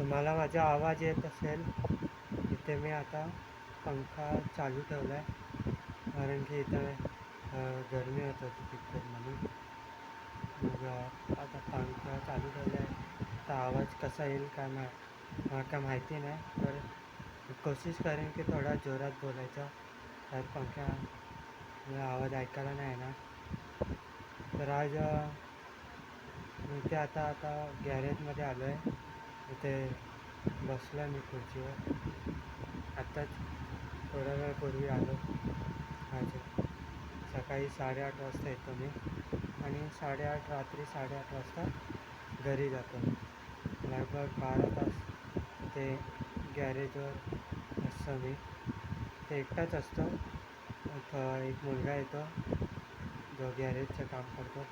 तुम्हाला माझा आवाज येत असेल. इथे मी आता पंखा चालू ठेवला आहे कारण की इथं गरमी होत होती तिकडे म्हणून. मग आता पंखा चालू ठेवला आहे तर आवाज कसा येईल काय मला काय माहिती नाही, तर कोशिश करेन की थोडा जोरात बोलायचा त्यात पंख्या आवाज ऐकायला नाही येणार. तर आज मी इथे आता आता गॅरेजमध्ये आलो आहे. इथे बसलो आहे मी खुर्चीवर. आत्ताच थोड्या वेळापूर्वी आलो. माझे सकाळी 8:30 वाजता येतो मी आणि रात्री 8:30 वाजता घरी जातो. लगभग 12 तास ते गॅरेजवर असतो मी. ते एकटाच असतो. एक मुलगा येतो जो गॅरेजचं काम करतो.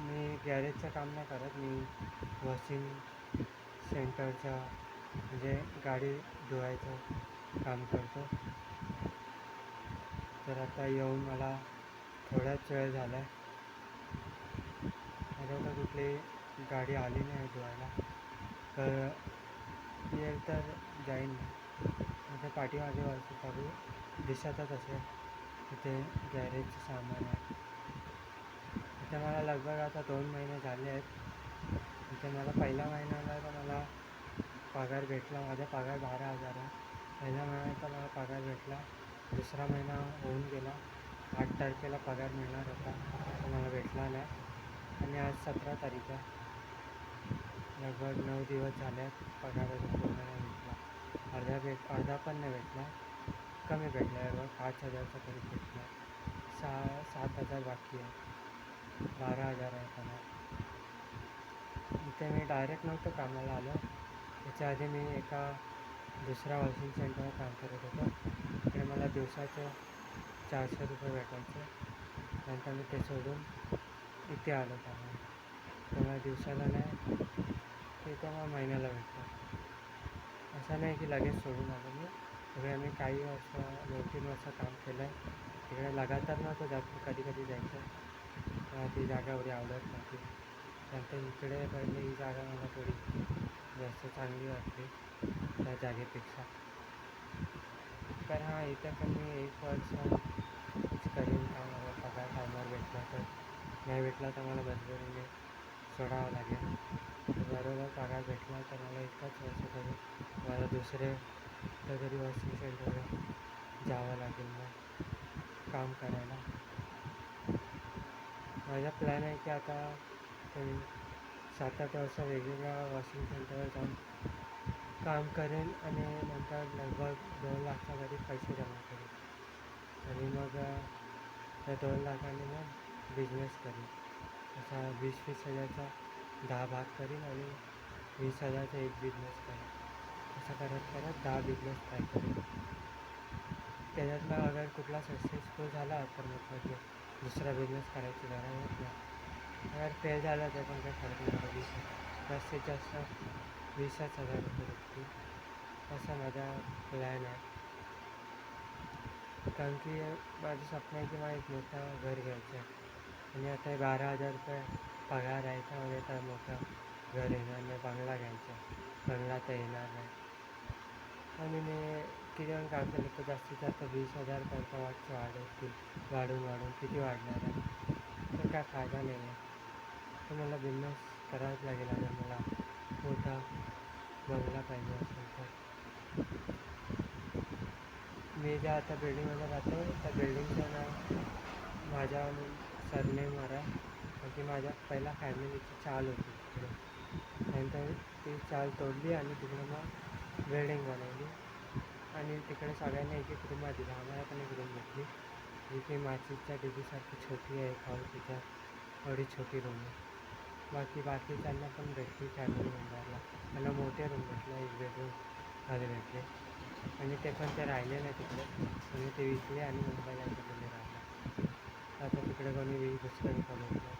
मी गॅरेजचं काम नाही करत, मी वॉशिंग सेंटरचं म्हणजे गाडी धुवायचं काम करतो. तर आता येऊन मला थोडाच वेळ झाला आहे. आता कुठली गाडी आली नाही धुवायला, तर येईल तर जाईन. माझ्या पाठीमागे वरती चालू दिसतच असेल तिथे गॅरेजचं सामान आहे. इथे मला लगभग आता 2 महिने झाले आहेत. इथे मला पहिल्या महिन्याला तर मला पगार भेटला. माझा पगार 12,000 आहे. पहिल्या महिन्यात मला पगार भेटला. दुसरा महिना होऊन गेला. 8 तारखेला पगार मिळणार होता, तो मला भेटला नाही. आणि आज 17 तारीख आहे. लगभग 9 दिवस झाले आहेत पगार अजून पूर्ण नाही भेटला. अर्धा पण नाही भेटला, कमी भेटला आहे. बघ 5,000चा तरी भेटला. 7,000 बाकी आहे. 12,000 आहे पगार. इथे मी डायरेक्ट नव्हतं कामाला आलो. त्याच्या आधी मी एका दुसऱ्या वॉशिंग सेंटरवर काम करत होतो. तिकडे मला दिवसाचे 400 रुपये भेटायचे. नंतर मी ते सोडून इथे आलो कामाला. तर मला दिवसाला नाही, ते मला महिन्याला भेटतं. असं नाही की लगेच सोडून आलो मी. तिकडे मी काही वर्ष 2-3 वर्ष काम केलं आहे. तिकडे लगातार नव्हतं जात, कधी कधी जायचं. ती जागा एवढी आवडत नव्हती. नंतर इकडे पहिले ही जागा मला थोडी जास्त चांगली वाटली त्या जागेपेक्षा. तर हां, इथं पण मी 1 वर्ष करीन. मला पगार टायमावर भेटला तर, नाही भेटला तर मला मजबुरीने सोडावं लागेल. बरोबर पगार भेटला तर मला 1च वर्ष तरी मला दुसरे कुठेतरी वॉशिंग सेंटरवर जावं लागेल मग काम करायला. माझा प्लॅन आहे की आता ते 7-8 वर्ष वेगवेगळ्या वॉशिंग सेंटरवर जाऊन काम करेन आणि नंतर लगभग 2 लाखच्या घरी पैसे जमा करेन. आणि मग त्या 2 लाखाने मग बिझनेस करेन. असा 20-20 हजारचा 10 भाग करीन आणि 20,000चा एक बिझनेस करेन. असं करत करत 10 बिझनेस ट्राय करेन. त्याच्यातला अगर कुठला सक्सेसफुल झाला तर मग दुसरा बिझनेस करायची गरज नाही. अगर फेल झालं तर पण काही फरक नाही पडत. जास्तीत जास्त 20,000 रुपये भेटतील, असा माझा प्लॅन आहे. कारण की माझं स्वप्न आहे की मला एक मोठं घर घ्यायचं आहे. आणि आता 12,000 रुपये पगार आहे, त्यामध्ये तर मोठं घर येणार नाही. बंगला घ्यायचा आहे. बंगला तर येणार नाही. आणि मी किती पण काम केलं तर जास्तीत जास्त 20,000पर्यंत वाढवतील. वाढून किती वाढणार आहे, तर काय फायदा नाही आहे. तर मला बिझनेस करावाच लागेल. अगर मला मोठा बंगला पाहिजे असेल तर. मी ज्या आता बिल्डिंगमध्ये राहतो त्या बिल्डिंगचं नाव माझ्या सरनेमवर आहे. कारण की माझ्या पहिला फॅमिलीची चाल होती तिकडे. नंतर ती चाल तोडली आणि तिकडे मग बिल्डिंग बनवली आणि तिकडे सगळ्यांना एक एक रूम दिला. आम्हाला पण एक रूम भेटली, जी की माचीच्या डिगीसारखी छोटी आहे. तिच्या एवढी छोटी रूम आहे. बाकीच्यांना पण भेटली फॅमिली मेंबरला. त्यांना मोठे रूम भेटले, 1 बेडरूम मध्ये भेटले. आणि ते पण ते राहिले नाही तिकडे, आणि ते विकले आणि मुंबईला गेले राहायला. आता तिकडे कोणी दुसरं विकत भेटलं.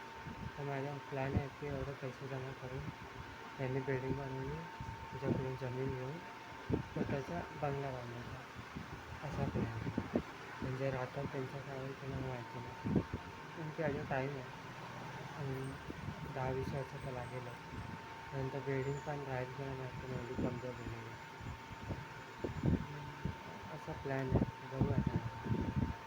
तर माझा प्लॅन आहे की एवढे पैसे जमा करून त्यांनी बिल्डिंग बनवली, त्याच्याकडून जमीन घेऊन स्वतःचा बंगला बांधायचा, असा प्लॅन आहे. म्हणजे राहतात त्यांच्या काळात कोणाला माहिती नाही. की अजून टाईम आहे आणि 10-20 वर्ष तर लागेलच. नंतर वेडिंग पण राहील किंवा नाही पण एवढी कमजोर बनवली. असा प्लॅन आहे.